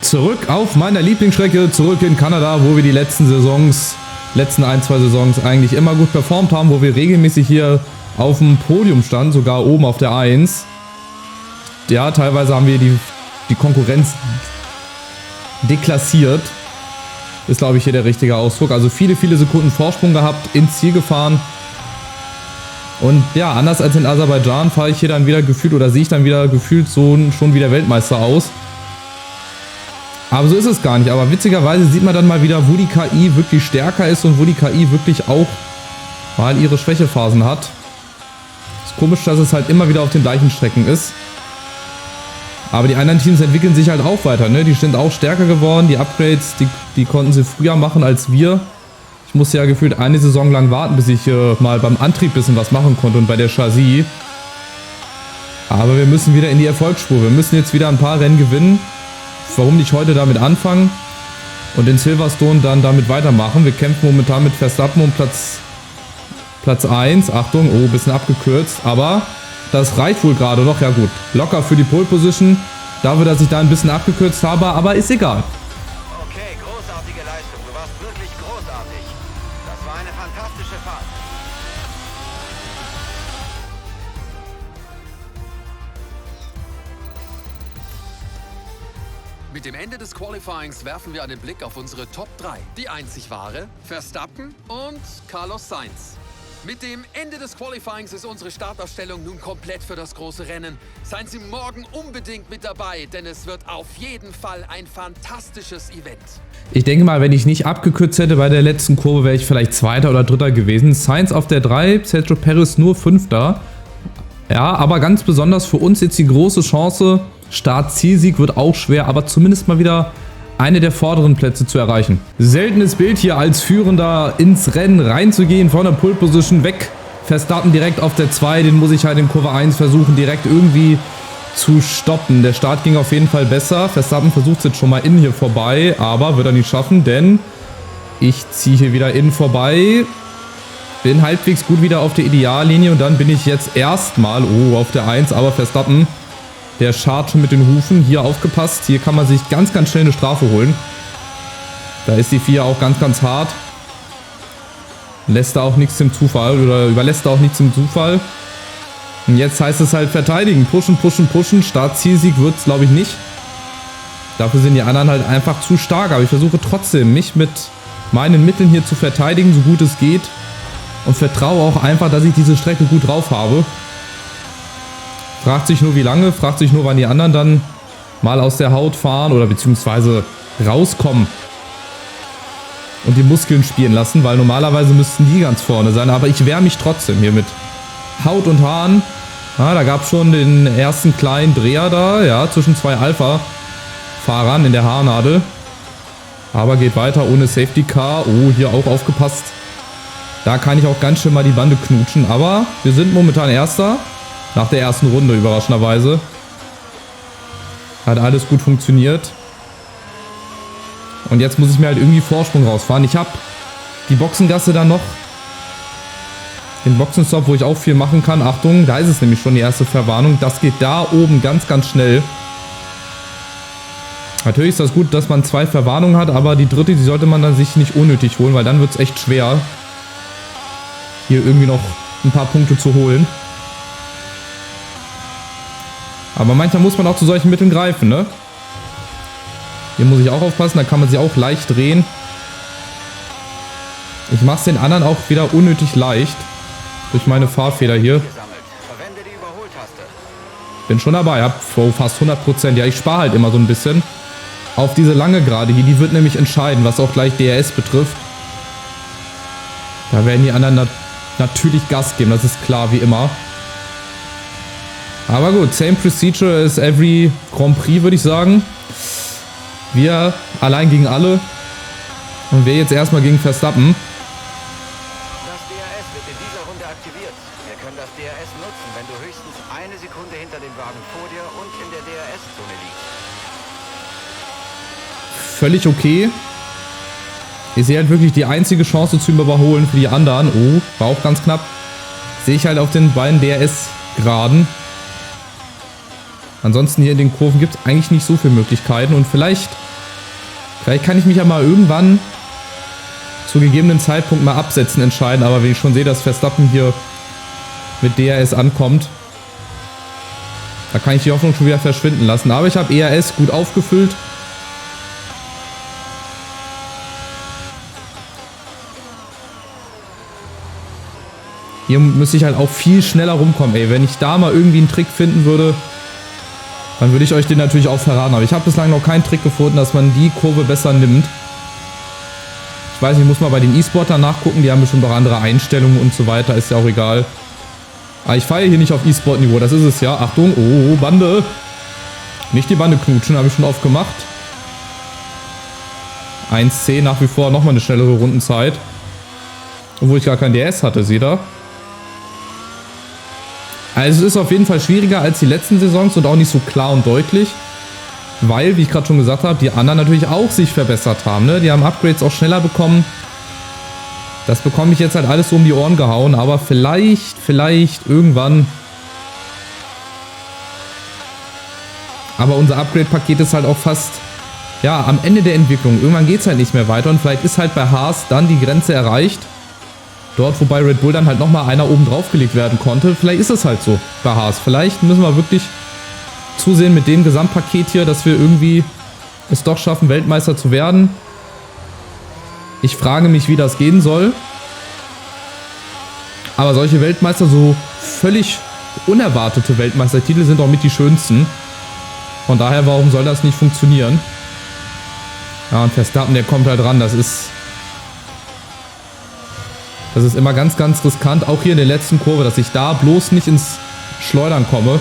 zurück auf meiner Lieblingsstrecke, zurück in Kanada, wo wir die letzten ein, zwei Saisons eigentlich immer gut performt haben, wo wir regelmäßig hier auf dem Podium standen, sogar oben auf der 1. Ja, teilweise haben wir die Konkurrenz deklassiert. Ist, glaube ich, hier der richtige Ausdruck. Also viele, viele Sekunden Vorsprung gehabt, ins Ziel gefahren. Und ja, anders als in Aserbaidschan fahre ich hier dann wieder gefühlt oder sehe ich dann wieder gefühlt so schon wieder Weltmeister aus. Aber so ist es gar nicht. Aber witzigerweise sieht man dann mal wieder, wo die KI wirklich stärker ist und wo die KI wirklich auch mal ihre Schwächephasen hat. Ist komisch, dass es halt immer wieder auf den gleichen Strecken ist. Aber die anderen Teams entwickeln sich halt auch weiter, ne? Die sind auch stärker geworden. Die Upgrades, die konnten sie früher machen als wir. Ich musste ja gefühlt eine Saison lang warten, bis ich mal beim Antrieb ein bisschen was machen konnte und bei der Chassis. Aber wir müssen wieder in die Erfolgsspur. Wir müssen jetzt wieder ein paar Rennen gewinnen. Warum nicht heute damit anfangen und in Silverstone dann damit weitermachen? Wir kämpfen momentan mit Verstappen um Platz 1. Achtung, oh, ein bisschen abgekürzt, aber das reicht wohl gerade noch. Ja gut, locker für die Pole Position. Dafür, dass ich da ein bisschen abgekürzt habe, aber ist egal. Okay, großartige Leistung. Du warst wirklich großartig. Das war eine fantastische Fahrt. Mit dem Ende des Qualifyings werfen wir einen Blick auf unsere Top 3. Die einzig wahre, Verstappen und Carlos Sainz. Mit dem Ende des Qualifyings ist unsere Startaufstellung nun komplett für das große Rennen. Seien Sie morgen unbedingt mit dabei, denn es wird auf jeden Fall ein fantastisches Event. Ich denke mal, wenn ich nicht abgekürzt hätte bei der letzten Kurve, wäre ich vielleicht Zweiter oder Dritter gewesen. Sainz auf der 3, Sergio Perez nur Fünfter. Ja, aber ganz besonders für uns jetzt die große Chance. Start-Zielsieg wird auch schwer, aber zumindest mal wieder eine der vorderen Plätze zu erreichen. Seltenes Bild hier als Führender ins Rennen reinzugehen, von der Pole Position weg. Verstappen direkt auf der 2, den muss ich halt in Kurve 1 versuchen direkt irgendwie zu stoppen. Der Start ging auf jeden Fall besser. Verstappen versucht es jetzt schon mal innen hier vorbei, aber wird er nicht schaffen, denn ich ziehe hier wieder innen vorbei. Bin halbwegs gut wieder auf der Ideallinie und dann bin ich jetzt erstmal auf der 1, aber Verstappen, der schart schon mit den Hufen. Hier aufgepasst. Hier kann man sich ganz, ganz schnell eine Strafe holen. Da ist die 4 auch ganz, ganz hart. Lässt da auch nichts dem Zufall oder überlässt da auch nichts dem Zufall. Und jetzt heißt es halt verteidigen. Pushen, pushen, pushen. Start-Zielsieg wird es, glaube ich, nicht. Dafür sind die anderen halt einfach zu stark. Aber ich versuche trotzdem, mich mit meinen Mitteln hier zu verteidigen, so gut es geht. Und vertraue auch einfach, dass ich diese Strecke gut drauf habe. Fragt sich nur wie lange, fragt sich nur, wann die anderen dann mal aus der Haut fahren oder beziehungsweise rauskommen und die Muskeln spielen lassen, weil normalerweise müssten die ganz vorne sein, aber ich wehre mich trotzdem hier mit Haut und Haaren. Ja, da gab es schon den ersten kleinen Dreher da, ja, zwischen zwei Alpha-Fahrern in der Haarnadel. Aber geht weiter ohne Safety Car. Oh, hier auch aufgepasst. Da kann ich auch ganz schön mal die Bande knutschen, aber wir sind momentan Erster. Nach der ersten Runde, überraschenderweise. Hat alles gut funktioniert. Und jetzt muss ich mir halt irgendwie Vorsprung rausfahren. Ich habe die Boxengasse dann noch. Den Boxenstopp, wo ich auch viel machen kann. Achtung, da ist es nämlich schon die erste Verwarnung. Das geht da oben ganz, ganz schnell. Natürlich ist das gut, dass man 2 Verwarnungen hat, aber die dritte, die sollte man dann sich nicht unnötig holen, weil dann wird es echt schwer, hier irgendwie noch ein paar Punkte zu holen. Aber manchmal muss man auch zu solchen Mitteln greifen, ne? Hier muss ich auch aufpassen, da kann man sich auch leicht drehen. Ich mache es den anderen auch wieder unnötig leicht. Durch meine Fahrfehler hier. Bin schon dabei, hab fast 100%. Ja, ich spare halt immer so ein bisschen auf diese lange Gerade hier. Die wird nämlich entscheiden, was auch gleich DRS betrifft. Da werden die anderen natürlich Gas geben, das ist klar, wie immer. Aber gut, same procedure as every Grand Prix, würde ich sagen. Wir allein gegen alle. Und wir jetzt erstmal gegen Verstappen. Das DRS wird in dieser Runde aktiviert. Wir können das DRS nutzen, wenn du höchstens eine Sekunde hinter dem Wagen vor dir und in der DRS-Zone liegst. Völlig okay. Ich sehe halt wirklich die einzige Chance zu überholen für die anderen. Oh, war auch ganz knapp. Sehe ich halt auf den beiden DRS-Geraden. Ansonsten hier in den Kurven gibt es eigentlich nicht so viele Möglichkeiten. Und vielleicht Vielleicht kann ich mich ja mal irgendwann zu gegebenen Zeitpunkt mal absetzen entscheiden, aber wenn ich schon sehe, dass Verstappen hier mit DRS ankommt, da kann ich die Hoffnung schon wieder verschwinden lassen. Aber ich habe ERS gut aufgefüllt. Hier müsste ich halt auch viel schneller rumkommen, ey. Wenn ich da mal irgendwie einen Trick finden würde, dann würde ich euch den natürlich auch verraten. Aber ich habe bislang noch keinen Trick gefunden, dass man die Kurve besser nimmt. Ich weiß nicht, ich muss mal bei den E-Sportern nachgucken. Die haben bestimmt auch andere Einstellungen und so weiter. Ist ja auch egal. Aber ich fahre hier nicht auf E-Sport-Niveau. Das ist es ja. Achtung. Oh, Bande. Nicht die Bande knutschen. Habe ich schon oft gemacht. 1,10 nach wie vor. Nochmal eine schnellere Rundenzeit. Obwohl ich gar kein DS hatte. Seht ihr? Also es ist auf jeden Fall schwieriger als die letzten Saisons und auch nicht so klar und deutlich. Weil, wie ich gerade schon gesagt habe, die anderen natürlich auch sich verbessert haben. Ne? Die haben Upgrades auch schneller bekommen. Das bekomme ich jetzt halt alles so um die Ohren gehauen. Aber vielleicht irgendwann. Aber unser Upgrade-Paket ist halt auch fast, ja, am Ende der Entwicklung. Irgendwann geht es halt nicht mehr weiter. Und vielleicht ist halt bei Haas dann die Grenze erreicht. Dort, wobei Red Bull dann halt nochmal einer oben drauf gelegt werden konnte. Vielleicht ist es halt so bei Haas. Vielleicht müssen wir wirklich zusehen mit dem Gesamtpaket hier, dass wir irgendwie es doch schaffen, Weltmeister zu werden. Ich frage mich, wie das gehen soll. Aber solche Weltmeister, so völlig unerwartete Weltmeistertitel, sind auch mit die schönsten. Von daher, warum soll das nicht funktionieren? Ja, und Verstappen, der kommt halt ran. Das ist immer ganz, ganz riskant. Auch hier in der letzten Kurve, dass ich da bloß nicht ins Schleudern komme.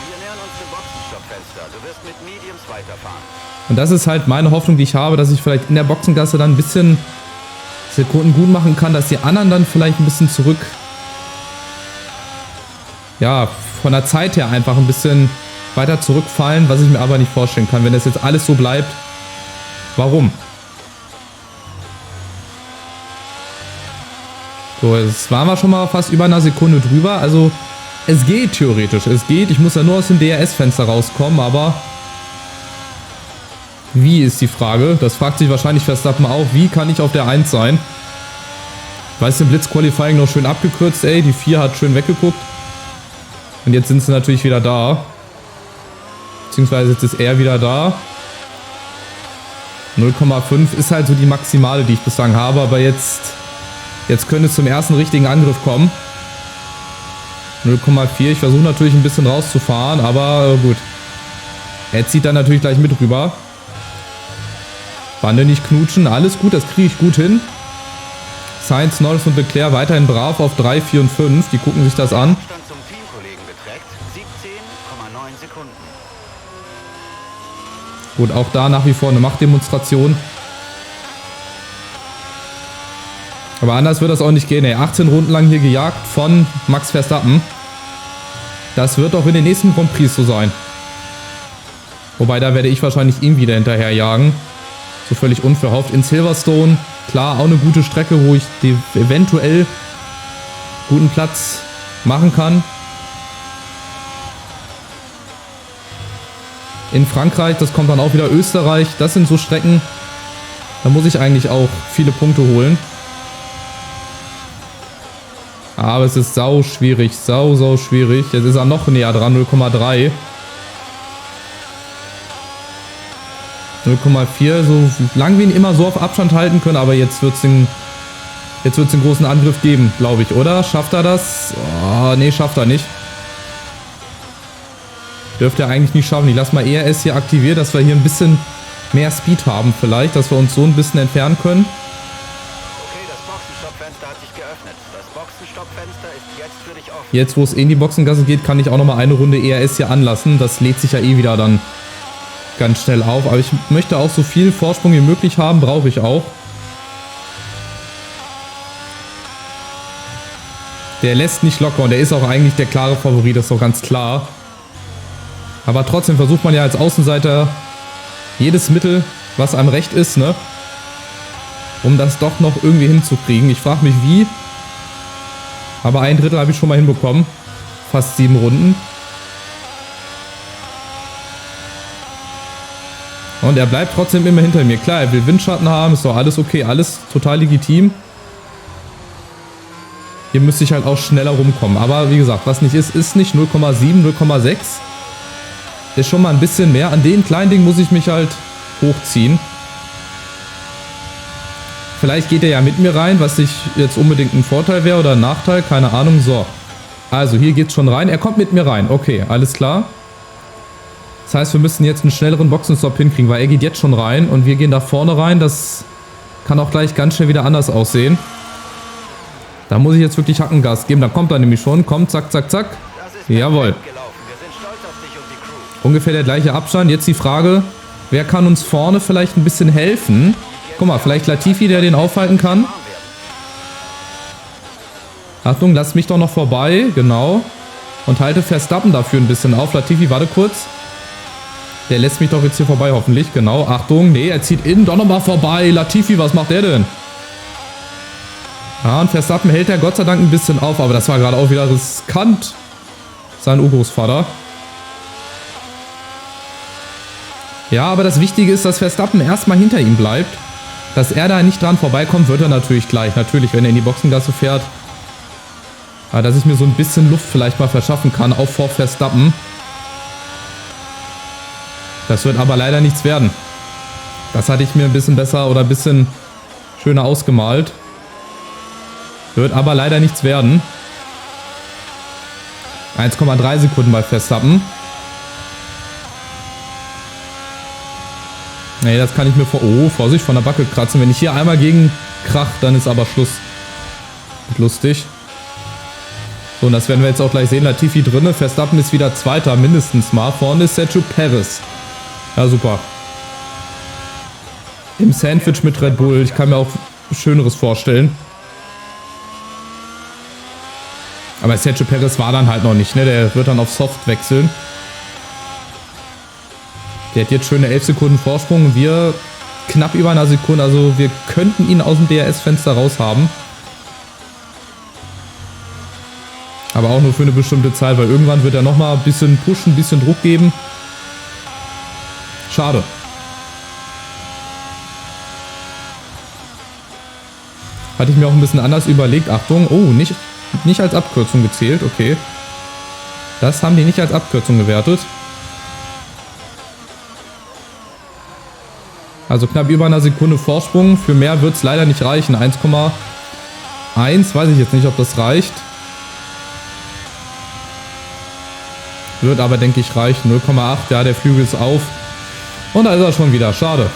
Wir nähern uns dem Boxenstoppfenster. Du wirst mit Mediums weiterfahren. Und das ist halt meine Hoffnung, die ich habe, dass ich vielleicht in der Boxengasse dann ein bisschen Sekunden gut machen kann, dass die anderen dann vielleicht ein bisschen zurück, ja, von der Zeit her einfach ein bisschen weiter zurückfallen, was ich mir aber nicht vorstellen kann. Wenn das jetzt alles so bleibt, warum? So, jetzt waren wir schon mal fast über einer Sekunde drüber. Also, es geht theoretisch. Es geht. Ich muss ja nur aus dem DRS-Fenster rauskommen, aber wie ist die Frage? Das fragt sich wahrscheinlich Verstappen auch. Wie kann ich auf der 1 sein? Weiß den Blitz-Qualifying noch schön abgekürzt, ey. Die 4 hat schön weggeguckt. Und jetzt sind sie natürlich wieder da. Beziehungsweise jetzt ist er wieder da. 0,5 ist halt so die Maximale, die ich bislang habe. Aber jetzt könnte es zum ersten richtigen Angriff kommen. 0,4. Ich versuche natürlich ein bisschen rauszufahren, aber gut. Er zieht dann natürlich gleich mit rüber. Bande nicht knutschen. Alles gut, das kriege ich gut hin. Sainz, Norris und Leclerc weiterhin brav auf 3, 4 und 5. Die gucken sich das an. Abstand zum Teamkollegen beträgt 17,9 Sekunden. Gut, auch da nach wie vor eine Machtdemonstration. Aber anders wird das auch nicht gehen, ey. 18 Runden lang hier gejagt von Max Verstappen. Das wird auch in den nächsten Grand Prix so sein. Wobei, da werde ich wahrscheinlich ihm wieder hinterher jagen. So völlig unverhofft. In Silverstone, klar, auch eine gute Strecke, wo ich eventuell guten Platz machen kann. In Frankreich, das kommt dann auch wieder Österreich. Das sind so Strecken, da muss ich eigentlich auch viele Punkte holen. Aber es ist sau schwierig, sau schwierig. Jetzt ist er noch näher dran, 0,3. 0,4, so lang wir ihn immer so auf Abstand halten können, aber jetzt wird es den großen Angriff geben, glaube ich, oder? Schafft er das? Oh, nee, schafft er nicht. Dürfte er eigentlich nicht schaffen. Ich lasse mal ERS hier aktiviert, dass wir hier ein bisschen mehr Speed haben vielleicht, dass wir uns so ein bisschen entfernen können. Okay, das Boxenstoppfenster hat sich geöffnet. Das Boxenstoppfenster ist jetzt für dich offen. Jetzt, wo es in die Boxengasse geht, kann ich auch nochmal eine Runde ERS hier anlassen. Das lädt sich ja eh wieder dann ganz schnell auf. Aber ich möchte auch so viel Vorsprung wie möglich haben, brauche ich auch. Der lässt nicht locker und der ist auch eigentlich der klare Favorit, das ist doch ganz klar. Aber trotzdem versucht man ja als Außenseiter jedes Mittel, was einem recht ist, ne? Um das doch noch irgendwie hinzukriegen. Ich frage mich wie. Aber 1/3 habe ich schon mal hinbekommen. Fast 7 Runden. Und er bleibt trotzdem immer hinter mir. Klar, er will Windschatten haben, ist doch alles okay, alles total legitim. Hier müsste ich halt auch schneller rumkommen. Aber wie gesagt, was nicht ist nicht 0,7, 0,6. Ist schon mal ein bisschen mehr. An den kleinen Ding muss ich mich halt hochziehen. Vielleicht geht er ja mit mir rein, was nicht jetzt unbedingt ein Vorteil wäre oder ein Nachteil, keine Ahnung. So, also hier geht's schon rein. Er kommt mit mir rein. Okay, alles klar. Das heißt, wir müssen jetzt einen schnelleren Boxenstopp hinkriegen, weil er geht jetzt schon rein und wir gehen da vorne rein. Das kann auch gleich ganz schnell wieder anders aussehen. Da muss ich jetzt wirklich Hackengas geben. Da kommt er nämlich schon. Kommt, zack, zack, zack. Jawohl. Ungefähr der gleiche Abstand. Jetzt die Frage, wer kann uns vorne vielleicht ein bisschen helfen? Guck mal, vielleicht Latifi, der den aufhalten kann. Achtung, lass mich doch noch vorbei. Genau. Und halte Verstappen dafür ein bisschen auf. Latifi, warte kurz. Der lässt mich doch jetzt hier vorbei, hoffentlich. Genau. Achtung, nee, er zieht innen doch nochmal vorbei. Latifi, was macht der denn? Ja, und Verstappen hält er Gott sei Dank ein bisschen auf. Aber das war gerade auch wieder riskant. Sein Urgroßvater. Ja, aber das Wichtige ist, dass Verstappen erstmal hinter ihm bleibt. Dass er da nicht dran vorbeikommt, wird er natürlich gleich. Natürlich, wenn er in die Boxengasse fährt. Aber dass ich mir so ein bisschen Luft vielleicht mal verschaffen kann, auch vor Verstappen. Das wird aber leider nichts werden. Das hatte ich mir ein bisschen besser oder ein bisschen schöner ausgemalt. Wird aber leider nichts werden. 1,3 Sekunden bei Verstappen. Nee, das kann ich mir vor... Oh, Vorsicht, von der Backe kratzen. Wenn ich hier einmal gegen krach, dann ist aber Schluss. Lustig. So, und das werden wir jetzt auch gleich sehen. Latifi drinne. Verstappen ist wieder Zweiter, mindestens mal. Vorne ist Sergio Perez. Ja, super. Im Sandwich mit Red Bull. Ich kann mir auch Schöneres vorstellen. Aber Sergio Perez war dann halt noch nicht, ne? Der wird dann auf Soft wechseln. Der hat jetzt schöne 11 Sekunden Vorsprung. Wir knapp über einer Sekunde. Also wir könnten ihn aus dem DRS-Fenster raus haben. Aber auch nur für eine bestimmte Zeit, weil irgendwann wird er nochmal ein bisschen pushen, ein bisschen Druck geben. Schade. Hatte ich mir auch ein bisschen anders überlegt. Achtung, oh, nicht als Abkürzung gezählt, okay. Das haben die nicht als Abkürzung gewertet. Also knapp über einer Sekunde Vorsprung. Für mehr wird es leider nicht reichen. 1,1, weiß ich jetzt nicht, ob das reicht. Wird aber, denke ich, reichen. 0,8, ja, der Flügel ist auf. Und da ist er schon wieder. Schade.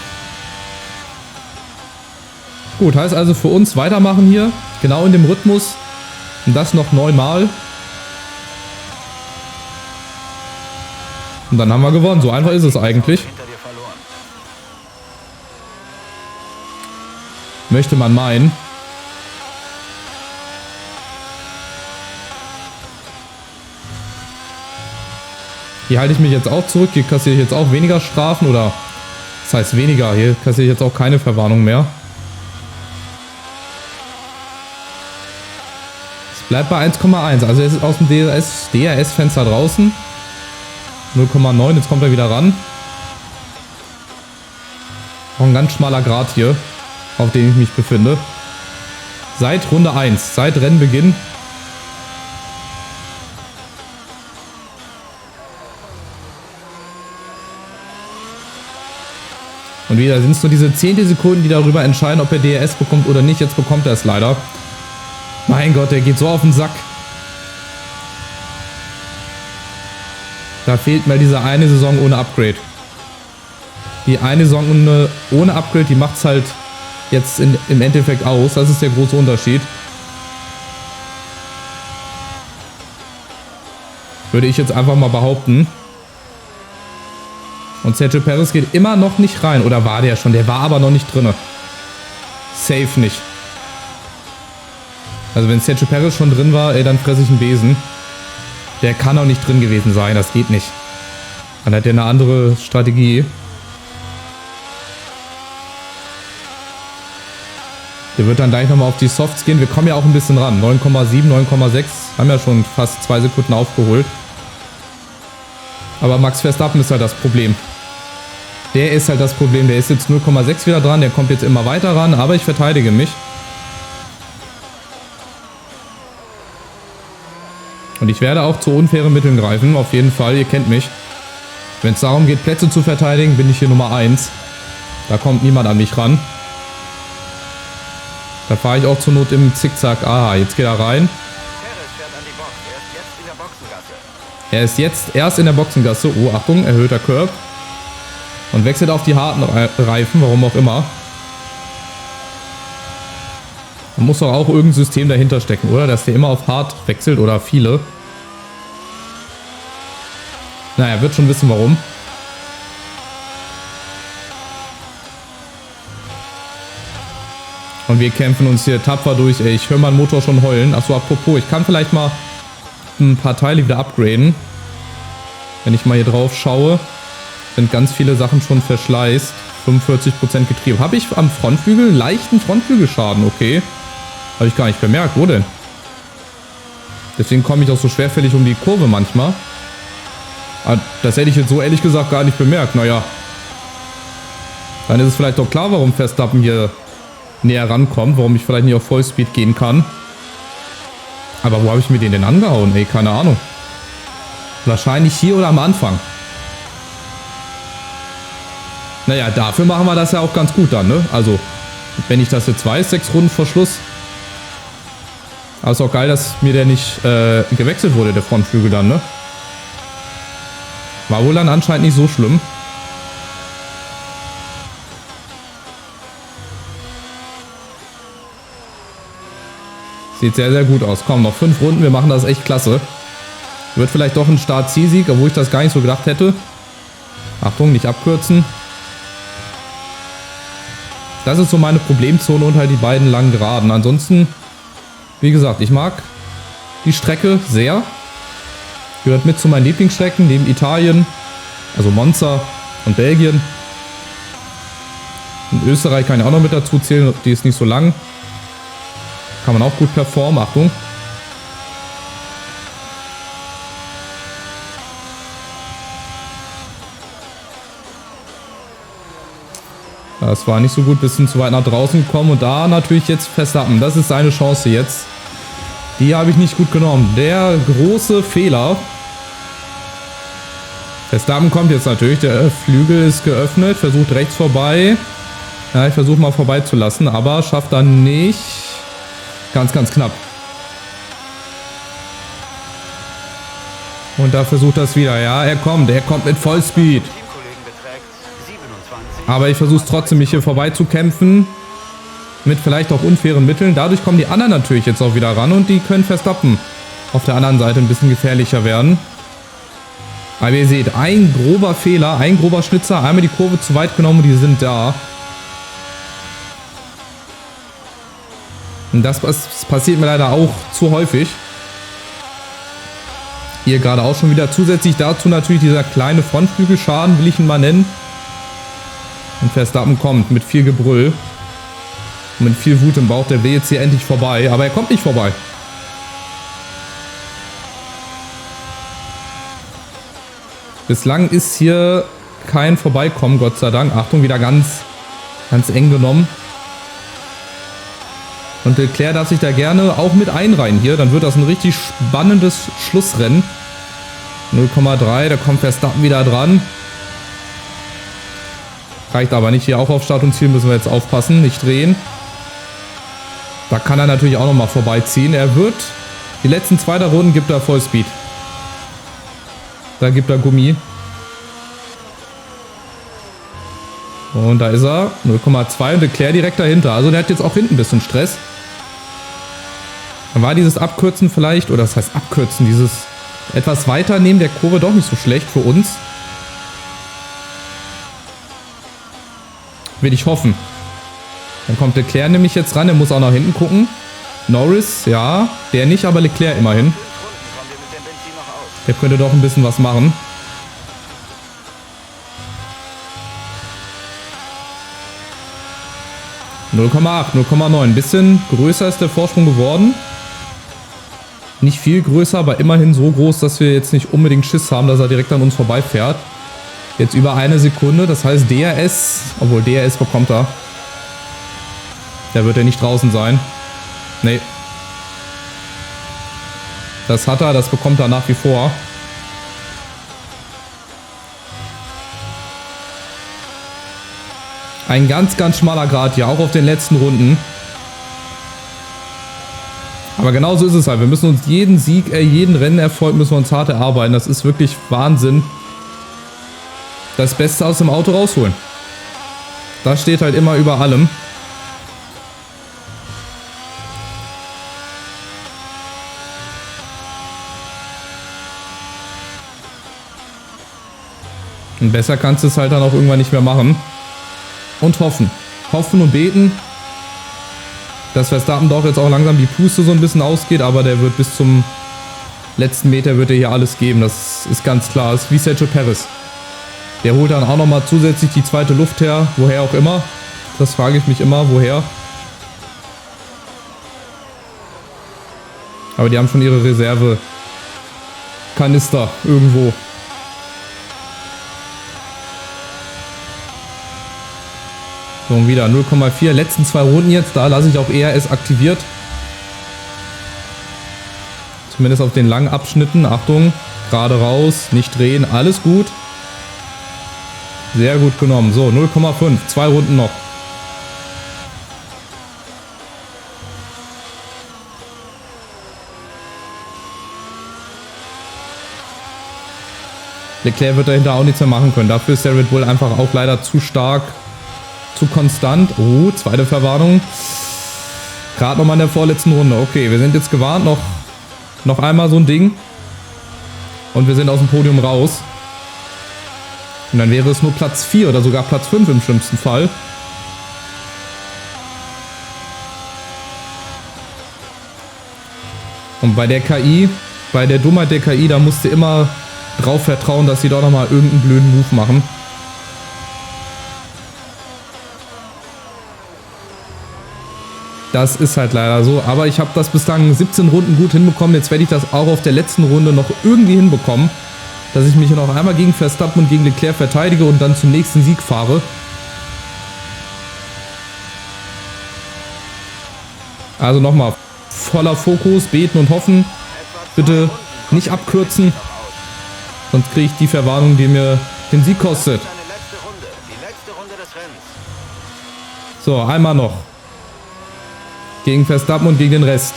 Gut, heißt also für uns weitermachen hier. Genau in dem Rhythmus. Und das noch 9 Mal. Und dann haben wir gewonnen. So einfach ist es eigentlich. Möchte man meinen. Hier halte ich mich jetzt auch zurück. Hier kassiere ich jetzt auch weniger Strafen. Oder das heißt weniger. Hier kassiere ich jetzt auch keine Verwarnung mehr. Es bleibt bei 1,1. Also es ist aus dem DRS-Fenster draußen. 0,9. Jetzt kommt er wieder ran. Auch ein ganz schmaler Grat hier, auf dem ich mich befinde. Seit Runde 1, seit Rennbeginn. Und wieder sind es nur diese 10 Sekunden, die darüber entscheiden, ob er DRS bekommt oder nicht. Jetzt bekommt er es leider. Mein Gott, der geht so auf den Sack. Da fehlt mal diese eine Saison ohne Upgrade. Die eine Saison ohne Upgrade, die macht es halt jetzt im Endeffekt aus. Das ist der große Unterschied. Würde ich jetzt einfach mal behaupten. Und Sergio Perez geht immer noch nicht rein. Oder war der schon? Der war aber noch nicht drin. Safe nicht. Also wenn Sergio Perez schon drin war, ey, dann fresse ich einen Besen. Der kann auch nicht drin gewesen sein. Das geht nicht. Dann hat er eine andere Strategie. Der wird dann gleich nochmal auf die Softs gehen. Wir kommen ja auch ein bisschen ran. 9,7, 9,6. Haben ja schon fast 2 Sekunden aufgeholt. Aber Max Verstappen ist halt das Problem. Der ist halt das Problem. Der ist jetzt 0,6 wieder dran. Der kommt jetzt immer weiter ran. Aber ich verteidige mich. Und ich werde auch zu unfairen Mitteln greifen. Auf jeden Fall. Ihr kennt mich. Wenn es darum geht, Plätze zu verteidigen, bin ich hier Nummer 1. Da kommt niemand an mich ran. Da fahre ich auch zur Not im Zickzack. Aha, jetzt geht er rein. Perez fährt an die Box. Er ist jetzt in der Boxengasse. Er ist jetzt erst in der Boxengasse. Oh, Achtung, erhöhter Curb. Und wechselt auf die harten Reifen, warum auch immer. Da muss doch auch irgendein System dahinter stecken, oder? Dass der immer auf hart wechselt oder viele. Naja, wird schon wissen, warum. Und wir kämpfen uns hier tapfer durch. Ey, ich höre meinen Motor schon heulen. Achso, apropos, ich kann vielleicht mal ein paar Teile wieder upgraden. Wenn ich mal hier drauf schaue, sind ganz viele Sachen schon verschleißt. 45% Getriebe. Habe ich am Frontflügel leichten Frontflügelschaden? Okay. Habe ich gar nicht bemerkt. Wo denn? Deswegen komme ich auch so schwerfällig um die Kurve manchmal. Aber das hätte ich jetzt so ehrlich gesagt gar nicht bemerkt. Naja. Dann ist es vielleicht doch klar, warum Verstappen hier näher rankommt, warum ich vielleicht nicht auf Vollspeed gehen kann. Aber wo habe ich mir den denn angehauen? Ey, keine Ahnung. Wahrscheinlich hier oder am Anfang. Naja, dafür machen wir das ja auch ganz gut dann, ne? Also, wenn ich das jetzt weiß, 6 Runden vor Schluss. Aber ist auch geil, dass mir der nicht gewechselt wurde, der Frontflügel dann, ne? War wohl dann anscheinend nicht so schlimm. Sieht sehr, sehr gut aus. Komm, noch 5 Runden. Wir machen das echt klasse. Wird vielleicht doch ein Start-Zielsieg, obwohl ich das gar nicht so gedacht hätte. Achtung, nicht abkürzen. Das ist so meine Problemzone und halt die beiden langen Geraden. Ansonsten, wie gesagt, ich mag die Strecke sehr. Gehört mit zu meinen Lieblingsstrecken, neben Italien, also Monza und Belgien. In Österreich kann ich auch noch mit dazu zählen, die ist nicht so lang. Kann man auch gut performen, Achtung. Das war nicht so gut, bisschen zu weit nach draußen gekommen und da natürlich jetzt Verstappen. Das ist seine Chance jetzt. Die habe ich nicht gut genommen. Der große Fehler. Verstappen kommt jetzt natürlich. Der Flügel ist geöffnet, versucht rechts vorbei. Ja, ich versuche mal vorbeizulassen, aber schafft dann nicht. Ganz, ganz knapp. Und da versucht er es wieder. Ja, er kommt mit Vollspeed. Aber ich versuche es trotzdem, mich hier vorbei zu kämpfen. Mit vielleicht auch unfairen Mitteln. Dadurch kommen die anderen natürlich jetzt auch wieder ran. Und die können Verstappen auf der anderen Seite ein bisschen gefährlicher werden. Aber ihr seht, ein grober Fehler, ein grober Schnitzer. Einmal die Kurve zu weit genommen und die sind da. Und das passiert mir leider auch zu häufig. Hier gerade auch schon wieder zusätzlich dazu natürlich dieser kleine Frontflügelschaden, will ich ihn mal nennen. Und Verstappen kommt mit viel Gebrüll. Und mit viel Wut im Bauch. Der will jetzt hier endlich vorbei. Aber er kommt nicht vorbei. Bislang ist hier kein Vorbeikommen, Gott sei Dank. Achtung, wieder ganz eng genommen. Und Leclerc darf sich da gerne auch mit einreihen hier. Dann wird das ein richtig spannendes Schlussrennen. 0,3, da kommt Verstappen wieder dran. Reicht aber nicht. Hier auch auf Start und Ziel müssen wir jetzt aufpassen, nicht drehen. Da kann er natürlich auch nochmal vorbeiziehen. Er wird, die letzten 2 der Runden gibt er Vollspeed. Da gibt er Gummi. Und da ist er. 0,2 und Leclerc direkt dahinter. Also der hat jetzt auch hinten ein bisschen Stress. Dann war dieses Abkürzen vielleicht, oder das heißt Abkürzen, dieses etwas weiter neben der Kurve doch nicht so schlecht für uns. Will ich hoffen. Dann kommt Leclerc nämlich jetzt ran, der muss auch nach hinten gucken. Norris, ja, der nicht, aber Leclerc immerhin. Der könnte doch ein bisschen was machen. (0,8, 0,9). Ein bisschen größer ist der Vorsprung geworden. Nicht viel größer, aber immerhin so groß, dass wir jetzt nicht unbedingt Schiss haben, dass er direkt an uns vorbeifährt. Jetzt über 1 Sekunde, das heißt DRS, obwohl DRS bekommt er. Der wird ja nicht draußen sein. Nee. Das hat er, das bekommt er nach wie vor. Ein ganz, ganz schmaler Grat hier, auch auf den letzten Runden. Aber genauso ist es halt. Wir müssen uns jeden Sieg, jeden Rennerfolg müssen wir uns hart erarbeiten. Das ist wirklich Wahnsinn. Das Beste aus dem Auto rausholen. Das steht halt immer über allem. Und besser kannst du es halt dann auch irgendwann nicht mehr machen. Und hoffen. Hoffen und beten, dass Verstappen doch jetzt auch langsam die Puste so ein bisschen ausgeht, aber der wird bis zum letzten Meter wird er hier alles geben. Das ist ganz klar. Das ist wie Sergio Perez. Der holt dann auch nochmal zusätzlich die zweite Luft her. Woher auch immer. Das frage ich mich immer. Woher? Aber die haben schon ihre Reserve-Kanister irgendwo. So, und wieder 0,4. Letzten 2 Runden jetzt. Da lasse ich auch ERS aktiviert. Zumindest auf den langen Abschnitten. Achtung. Gerade raus. Nicht drehen. Alles gut. Sehr gut genommen. So, 0,5. 2 Runden noch. Leclerc wird dahinter auch nichts mehr machen können. Dafür ist der Red Bull einfach auch leider zu stark, zu konstant. Oh, zweite Verwarnung. Gerade nochmal in der vorletzten Runde. Okay, wir sind jetzt gewarnt. Noch einmal so ein Ding. Und wir sind aus dem Podium raus. Und dann wäre es nur Platz 4 oder sogar Platz 5 im schlimmsten Fall. Und bei der KI, bei der Dummheit der KI, da musst du immer drauf vertrauen, dass sie doch nochmal irgendeinen blöden Move machen. Das ist halt leider so. Aber ich habe das bislang 17 Runden gut hinbekommen. Jetzt werde ich das auch auf der letzten Runde noch irgendwie hinbekommen. Dass ich mich hier noch einmal gegen Verstappen und gegen Leclerc verteidige und dann zum nächsten Sieg fahre. Also nochmal, voller Fokus, beten und hoffen. Bitte nicht abkürzen. Sonst kriege ich die Verwarnung, die mir den Sieg kostet. So, einmal noch. Gegen Verstappen und gegen den Rest.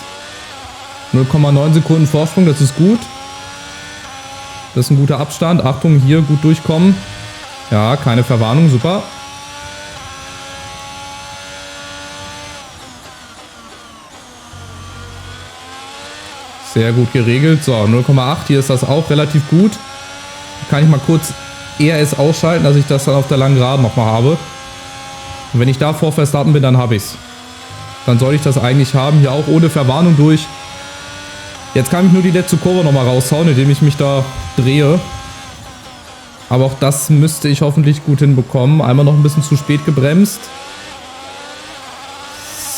0,9 Sekunden Vorsprung, das ist gut. Das ist ein guter Abstand. Achtung, hier gut durchkommen. Ja, keine Verwarnung, super. Sehr gut geregelt. So, 0,8. Hier ist das auch relativ gut. Kann ich mal kurz ERS ausschalten, dass ich das dann auf der langen Geraden nochmal habe. Und wenn ich da vor Verstappen bin, dann habe ich es. Dann soll ich das eigentlich haben. Hier auch ohne Verwarnung durch. Jetzt kann ich nur die letzte Kurve nochmal raushauen, indem ich mich da drehe. Aber auch das müsste ich hoffentlich gut hinbekommen. Einmal noch ein bisschen zu spät gebremst.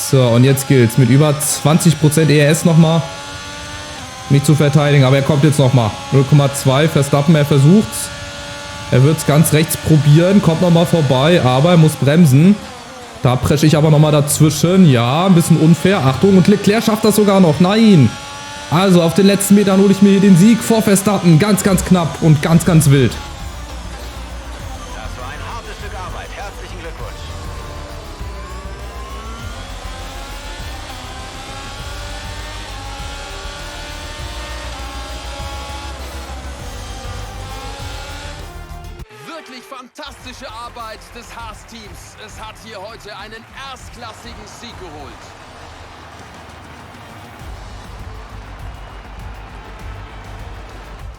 So, und jetzt gilt's. Mit über 20% ERS nochmal. Nicht zu verteidigen, aber er kommt jetzt nochmal. 0,2 Verstappen, er versucht's. Er wird's ganz rechts probieren, kommt nochmal vorbei, aber er muss bremsen. Da presche ich aber nochmal dazwischen. Ja, ein bisschen unfair. Achtung, und Leclerc schafft das sogar noch. Nein! Also auf den letzten Metern hole ich mir hier den Sieg vor Verstappen. Ganz, ganz knapp und ganz, ganz wild. Das war ein hartes Stück Arbeit. Herzlichen Glückwunsch. Wirklich fantastische Arbeit des Haas-Teams. Es hat hier heute einen erstklassigen Sieg geholt.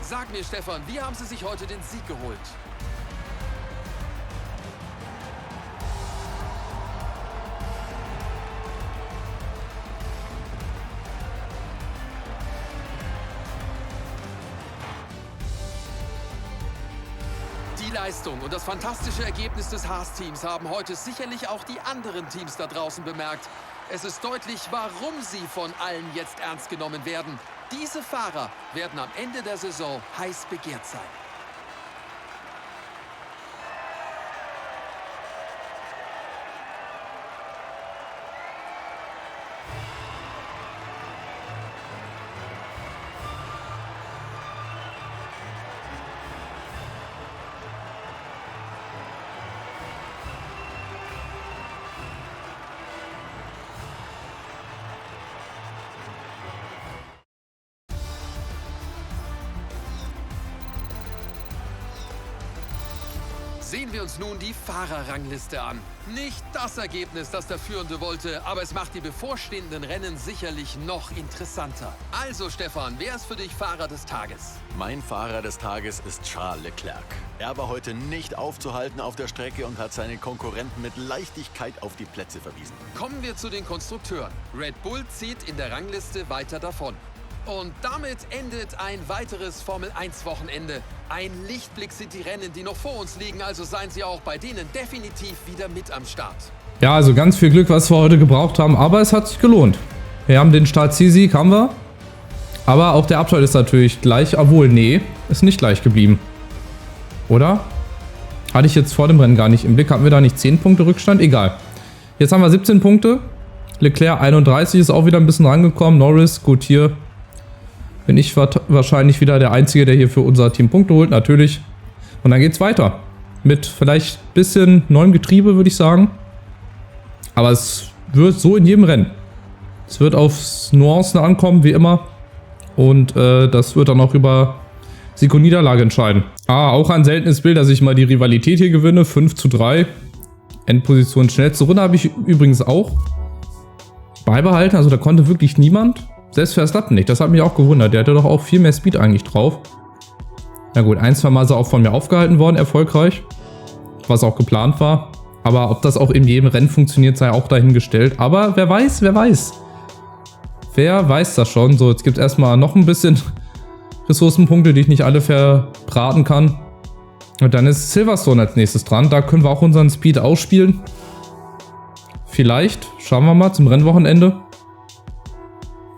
Sag mir, Stefan, wie haben Sie sich heute den Sieg geholt? Die Leistung und das fantastische Ergebnis des Haas-Teams haben heute sicherlich auch die anderen Teams da draußen bemerkt. Es ist deutlich, warum sie von allen jetzt ernst genommen werden. Diese Fahrer werden am Ende der Saison heiß begehrt sein. Sehen wir uns nun die Fahrerrangliste an. Nicht das Ergebnis, das der Führende wollte, aber es macht die bevorstehenden Rennen sicherlich noch interessanter. Also Stefan, wer ist für dich Fahrer des Tages? Mein Fahrer des Tages ist Charles Leclerc. Er war heute nicht aufzuhalten auf der Strecke und hat seine Konkurrenten mit Leichtigkeit auf die Plätze verwiesen. Kommen wir zu den Konstrukteuren. Red Bull zieht in der Rangliste weiter davon. Und damit endet ein weiteres Formel-1-Wochenende. Ein Lichtblick sind die Rennen, die noch vor uns liegen, also seien Sie auch bei denen definitiv wieder mit am Start. Ja, also ganz viel Glück, was wir heute gebraucht haben, aber es hat sich gelohnt. Wir haben den Start-Zielsieg, haben wir. Aber auch der Abstand ist natürlich gleich, obwohl, nee, ist nicht gleich geblieben. Oder? Hatte ich jetzt vor dem Rennen gar nicht im Blick. Hatten wir da nicht 10 Punkte Rückstand? Egal. Jetzt haben wir 17 Punkte. Leclerc 31 ist auch wieder ein bisschen rangekommen. Norris, gut, hier bin ich wahrscheinlich wieder der Einzige, der hier für unser Team Punkte holt, natürlich. Und dann geht's weiter. Mit vielleicht ein bisschen neuem Getriebe, würde ich sagen. Aber es wird so in jedem Rennen. Es wird auf Nuancen ankommen, wie immer. Und das wird dann auch über Sieg und Niederlage entscheiden. Auch ein seltenes Bild, dass ich mal die Rivalität hier gewinne. 5:3. Endposition schnellste Runde habe ich übrigens auch beibehalten. Also da konnte wirklich niemand. Selbst Verstappen nicht. Das hat mich auch gewundert. Der hatte doch auch viel mehr Speed eigentlich drauf. Na gut, 1-2 Mal ist er auch von mir aufgehalten worden, erfolgreich. Was auch geplant war. Aber ob das auch in jedem Rennen funktioniert, sei auch dahingestellt. Aber wer weiß, wer weiß. Wer weiß das schon. So, jetzt gibt es erstmal noch ein bisschen Ressourcenpunkte, die ich nicht alle verbraten kann. Und dann ist Silverstone als nächstes dran. Da können wir auch unseren Speed ausspielen. Vielleicht. Schauen wir mal zum Rennwochenende,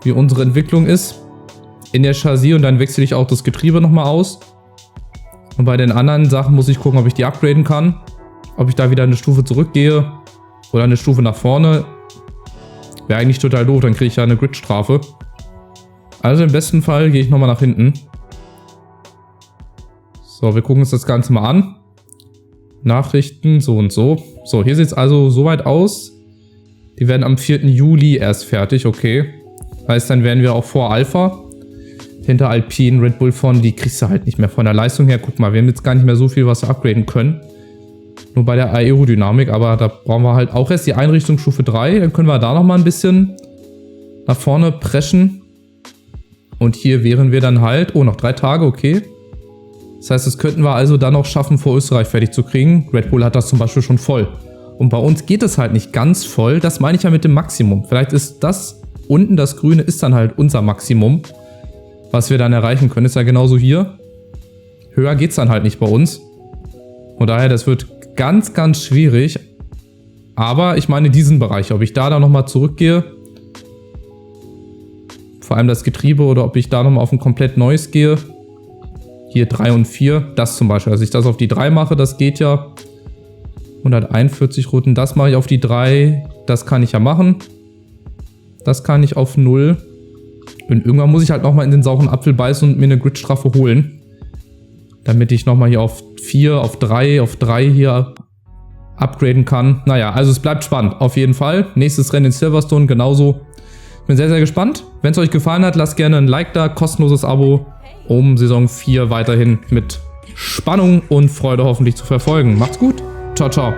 wie unsere Entwicklung ist in der Chassis, und dann wechsle ich auch das Getriebe nochmal aus. Und bei den anderen Sachen muss ich gucken, ob ich die upgraden kann. Ob ich da wieder eine Stufe zurückgehe oder eine Stufe nach vorne. Wäre eigentlich total doof, dann kriege ich ja eine Gridstrafe. Also im besten Fall gehe ich nochmal nach hinten. So, wir gucken uns das Ganze mal an. Nachrichten, so und so. So, hier sieht es also soweit aus. Die werden am 4. Juli erst fertig, okay. Heißt, dann werden wir auch vor Alpha. Hinter Alpine, Red Bull vorne, die kriegst du halt nicht mehr von der Leistung her. Guck mal, wir haben jetzt gar nicht mehr so viel, was wir upgraden können. Nur bei der Aerodynamik, aber da brauchen wir halt auch erst die Einrichtung Stufe 3. Dann können wir da nochmal ein bisschen nach vorne preschen. Und hier wären wir dann halt, oh, noch 3 Tage, okay. Das heißt, das könnten wir also dann noch schaffen, vor Österreich fertig zu kriegen. Red Bull hat das zum Beispiel schon voll. Und bei uns geht es halt nicht ganz voll. Das meine ich ja mit dem Maximum. Vielleicht ist das unten, das Grüne, ist dann halt unser Maximum, was wir dann erreichen können. Ist ja genauso hier. Höher geht es dann halt nicht bei uns. Von daher, das wird ganz, ganz schwierig. Aber ich meine diesen Bereich, ob ich da dann nochmal zurückgehe, vor allem das Getriebe, oder ob ich da nochmal auf ein komplett neues gehe. Hier 3 und 4, das zum Beispiel. Also ich das auf die 3 mache, das geht ja. 141 Routen, das mache ich auf die 3. Das kann ich ja machen. Das kann ich auf 0. Und irgendwann muss ich halt nochmal in den sauren Apfel beißen und mir eine Gridstrafe holen. Damit ich nochmal hier auf 4, auf 3 hier upgraden kann. Naja, also es bleibt spannend, auf jeden Fall. Nächstes Rennen in Silverstone genauso. Ich bin sehr, sehr gespannt. Wenn es euch gefallen hat, lasst gerne ein Like da, kostenloses Abo, um Saison 4 weiterhin mit Spannung und Freude hoffentlich zu verfolgen. Macht's gut. Ciao, ciao.